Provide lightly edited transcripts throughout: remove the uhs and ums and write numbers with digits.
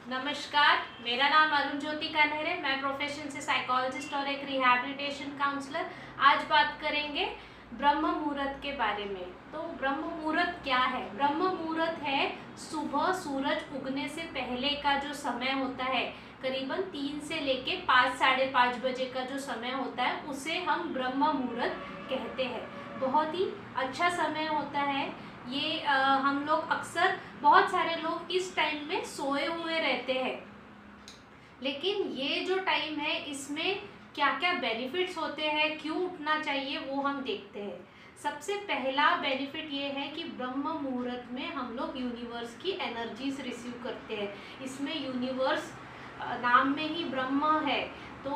नमस्कार, मेरा नाम अरुण ज्योति कन्हर है। मैं प्रोफेशन से साइकोलॉजिस्ट और एक रिहैबिलिटेशन काउंसलर। आज बात करेंगे ब्रह्म मुहूर्त के बारे में। तो ब्रह्म मुहूर्त क्या है? ब्रह्म मुहूर्त है सुबह सूरज उगने से पहले का जो समय होता है, करीबन 3 से लेके 5 साढ़े 5 बजे का जो समय होता है उसे हम ब्रह्म मुहूर्त कहते हैं। बहुत ही अच्छा समय होता है ये। हम लोग अक्सर बहुत सारे लोग इस टाइम में सोए हुए रहते हैं, लेकिन ये जो टाइम है इसमें क्या क्या बेनिफिट्स होते हैं, क्यों उठना चाहिए, वो हम देखते हैं। सबसे पहला बेनिफिट ये है कि ब्रह्म मुहूर्त में हम लोग यूनिवर्स की एनर्जीज रिसीव करते हैं। इसमें यूनिवर्स नाम में ही ब्रह्म है, तो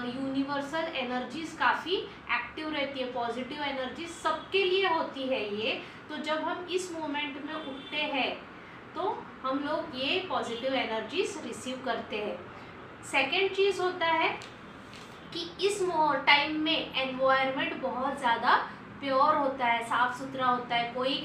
यूनिवर्सल एनर्जीज काफ़ी एक्टिव रहती है। पॉजिटिव एनर्जी सबके लिए होती है ये। तो जब हम इस मोमेंट में उठते हैं तो हम लोग ये पॉजिटिव एनर्जीज रिसीव करते हैं। सेकेंड चीज़ होता है कि इस टाइम में एनवायरनमेंट बहुत ज़्यादा प्योर होता है, साफ़ सुथरा होता है। कोई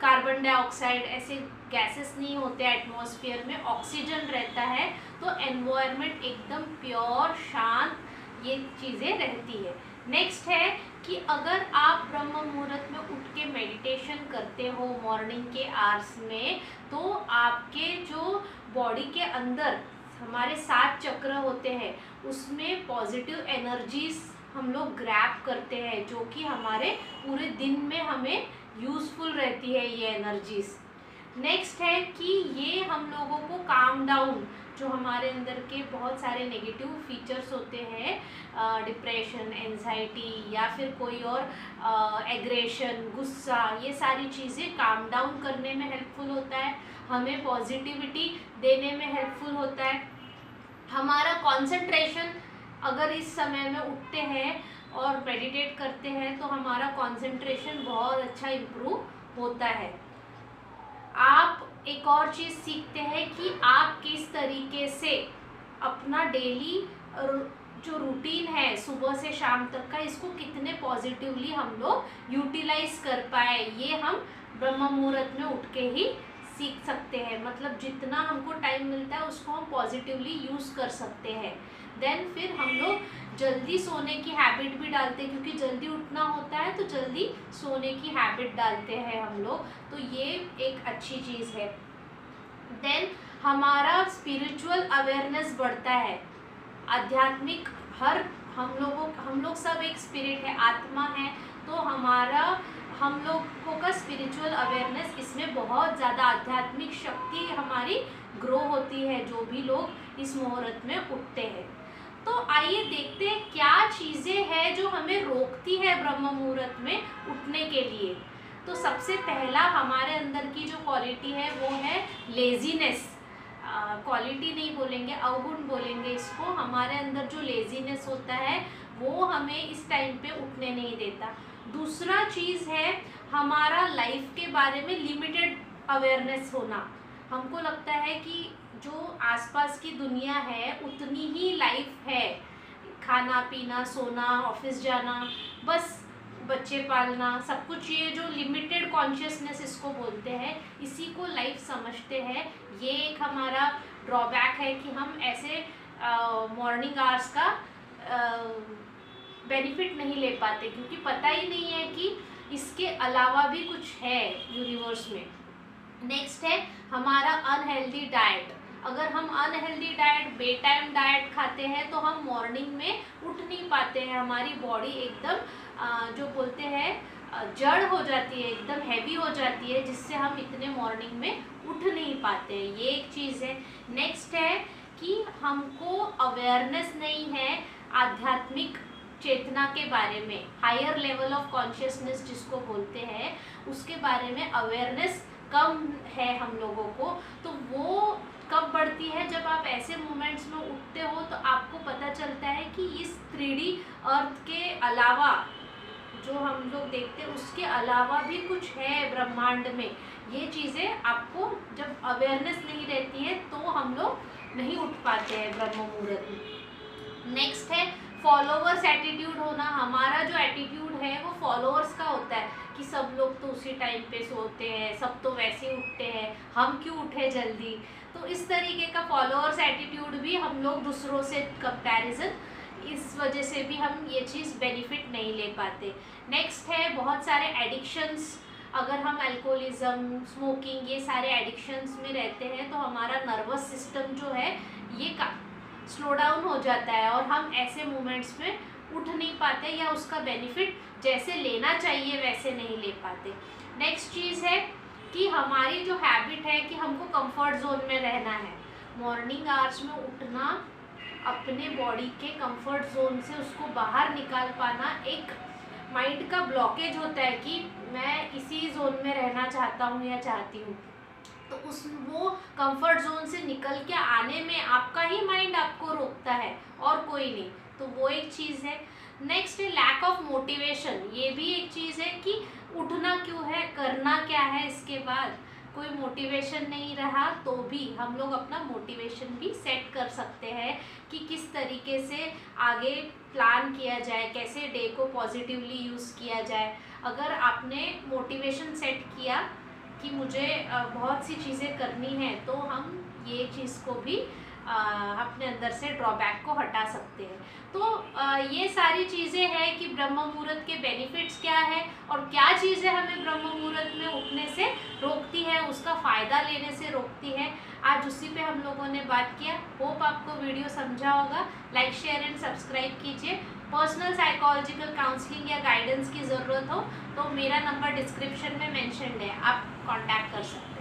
कार्बन डाइऑक्साइड ऐसे गैसेस नहीं होते एटमॉस्फेयर में, ऑक्सीजन रहता है। तो एनवायरनमेंट एकदम प्योर, शांत, ये चीज़ें रहती है। नेक्स्ट है कि अगर आप ब्रह्म मुहूर्त में उठ के मेडिटेशन करते हो मॉर्निंग के आवर्स में, तो आपके जो बॉडी के अंदर हमारे 7 चक्र होते हैं उसमें पॉजिटिव एनर्जीज हम लोग ग्रैब करते हैं, जो कि हमारे पूरे दिन में हमें यूज़फुल रहती है ये एनर्जीज। नेक्स्ट है कि ये हम लोगों को काम डाउन, जो हमारे अंदर के बहुत सारे नेगेटिव फीचर्स होते हैं, डिप्रेशन, एंजाइटी या फिर कोई और एग्रेशन, गुस्सा, ये सारी चीज़ें काम डाउन करने में हेल्पफुल होता है, हमें पॉजिटिविटी देने में हेल्पफुल होता है। हमारा कंसंट्रेशन, अगर इस समय में उठते हैं और मेडिटेट करते हैं तो हमारा कंसंट्रेशन बहुत अच्छा इम्प्रूव होता है। आप एक और चीज़ सीखते हैं कि आप किस तरीके से अपना डेली जो रूटीन है सुबह से शाम तक का, इसको कितने पॉजिटिवली हम लोग यूटिलाइज कर पाए, ये हम ब्रह्म मुहूर्त में उठ के ही सीख सकते हैं। मतलब जितना हमको टाइम मिलता है उसको हम पॉजिटिवली यूज़ कर सकते हैं। देन फिर हम लोग जल्दी सोने की हैबिट भी डालते हैं, क्योंकि जल्दी उठना होता है तो जल्दी सोने की हैबिट डालते हैं हम लोग। तो ये एक अच्छी चीज़ है। देन हमारा स्पिरिचुअल अवेयरनेस बढ़ता है, आध्यात्मिक, हम लोग सब एक स्पिरिट है, आत्मा है। तो हम लोगों का स्पिरिचुअल अवेयरनेस, इसमें बहुत ज़्यादा आध्यात्मिक शक्ति हमारी ग्रो होती है जो भी लोग इस मुहूर्त में उठते हैं। तो आइए देखते हैं क्या चीज़ें हैं जो हमें रोकती है ब्रह्म मुहूर्त में उठने के लिए। तो सबसे पहला हमारे अंदर की जो क्वालिटी है वो है लेजीनेस। क्वालिटी नहीं बोलेंगे, अवगुण बोलेंगे इसको। हमारे अंदर जो लेजीनेस होता है वो हमें इस टाइम पे उठने नहीं देता। दूसरा चीज़ है हमारा लाइफ के बारे में लिमिटेड अवेयरनेस होना। हमको लगता है कि जो आसपास की दुनिया है उतनी ही लाइफ है, खाना पीना, सोना, ऑफिस जाना, बस बच्चे पालना, सब कुछ, ये जो लिमिटेड कॉन्शियसनेस इसको बोलते हैं, इसी को लाइफ समझते हैं। ये एक हमारा ड्रॉबैक है कि हम ऐसे मॉर्निंग आवर्स का बेनिफिट नहीं ले पाते, क्योंकि पता ही नहीं है कि इसके अलावा भी कुछ है यूनिवर्स में। नेक्स्ट है हमारा अनहेल्दी डाइट। अगर हम अनहेल्दी डाइट, बे टाइम डाइट खाते हैं तो हम मॉर्निंग में उठ नहीं पाते हैं। हमारी बॉडी एकदम जो बोलते हैं जड़ हो जाती है, एकदम हैवी हो जाती है, जिससे हम इतने मॉर्निंग में उठ नहीं पाते हैं। ये एक चीज़ है। नेक्स्ट है कि हमको अवेयरनेस नहीं है आध्यात्मिक चेतना के बारे में, हायर लेवल ऑफ कॉन्शियसनेस जिसको बोलते हैं, उसके बारे में अवेयरनेस कम है हम लोगों को। तो वो कब बढ़ती है? जब आप ऐसे मोमेंट्स में उठते हो तो आपको पता चलता है कि इस 3D अर्थ के अलावा जो हम लोग देखते हैं उसके अलावा भी कुछ है ब्रह्मांड में। ये चीज़ें आपको जब अवेयरनेस नहीं रहती है तो हम लोग नहीं उठ पाते हैं ब्रह्म मुहूर्त में। नेक्स्ट है फॉलोवर्स एटीट्यूड होना, हमारा जो एटीट्यूड है वो फॉलोअर्स का होता है कि सब लोग तो उसी टाइम पे सोते हैं, सब तो वैसे ही उठते हैं, हम क्यों उठे जल्दी। तो इस तरीके का फॉलोअर्स एटीट्यूड भी हम लोग दूसरों से कंपैरिजन, इस वजह से भी हम ये चीज़ बेनिफिट नहीं ले पाते। नेक्स्ट है बहुत सारे एडिक्शंस। अगर हम अल्कोहलिज्म, स्मोकिंग, ये सारे एडिक्शंस में रहते हैं तो हमारा नर्वस सिस्टम जो है ये का स्लो डाउन हो जाता है और हम ऐसे मोमेंट्स में उठ नहीं पाते या उसका बेनिफिट जैसे लेना चाहिए वैसे नहीं ले पाते। नेक्स्ट चीज़ है कि हमारी जो हैबिट है कि हमको कंफर्ट जोन में रहना है, मॉर्निंग आवर्स में उठना, अपने बॉडी के कंफर्ट जोन से उसको बाहर निकाल पाना एक माइंड का ब्लॉकेज होता है कि मैं इसी जोन में रहना चाहता हूँ या चाहती हूँ। तो उस वो कंफर्ट जोन से निकल के आने में आपका ही माइंड आपको रोकता है और कोई नहीं। तो वो एक चीज़ है। नेक्स्ट है लैक ऑफ मोटिवेशन। ये भी एक चीज़ है कि उठना क्यों है, करना क्या है, इसके बाद कोई मोटिवेशन नहीं रहा तो भी हम लोग अपना मोटिवेशन भी सेट कर सकते हैं कि किस तरीके से आगे प्लान किया जाए, कैसे डे को पॉजिटिवली यूज़ किया जाए। अगर आपने मोटिवेशन सेट किया कि मुझे बहुत सी चीज़ें करनी है तो हम ये चीज़ को भी अपने अंदर से ड्रॉबैक को हटा सकते हैं। तो ये सारी चीज़ें हैं कि ब्रह्म मुहूर्त के बेनिफिट्स क्या है और क्या चीज़ें हमें ब्रह्म मुहूर्त में उठने से रोकती है, उसका फ़ायदा लेने से रोकती है। आज उसी पे हम लोगों ने बात किया। होप आपको वीडियो समझा होगा। लाइक, शेयर एंड सब्सक्राइब कीजिए। पर्सनल साइकोलॉजिकल काउंसलिंग या गाइडेंस की ज़रूरत हो तो मेरा नंबर डिस्क्रिप्शन में मेंशन्ड है, आप कांटेक्ट कर सकते हैं।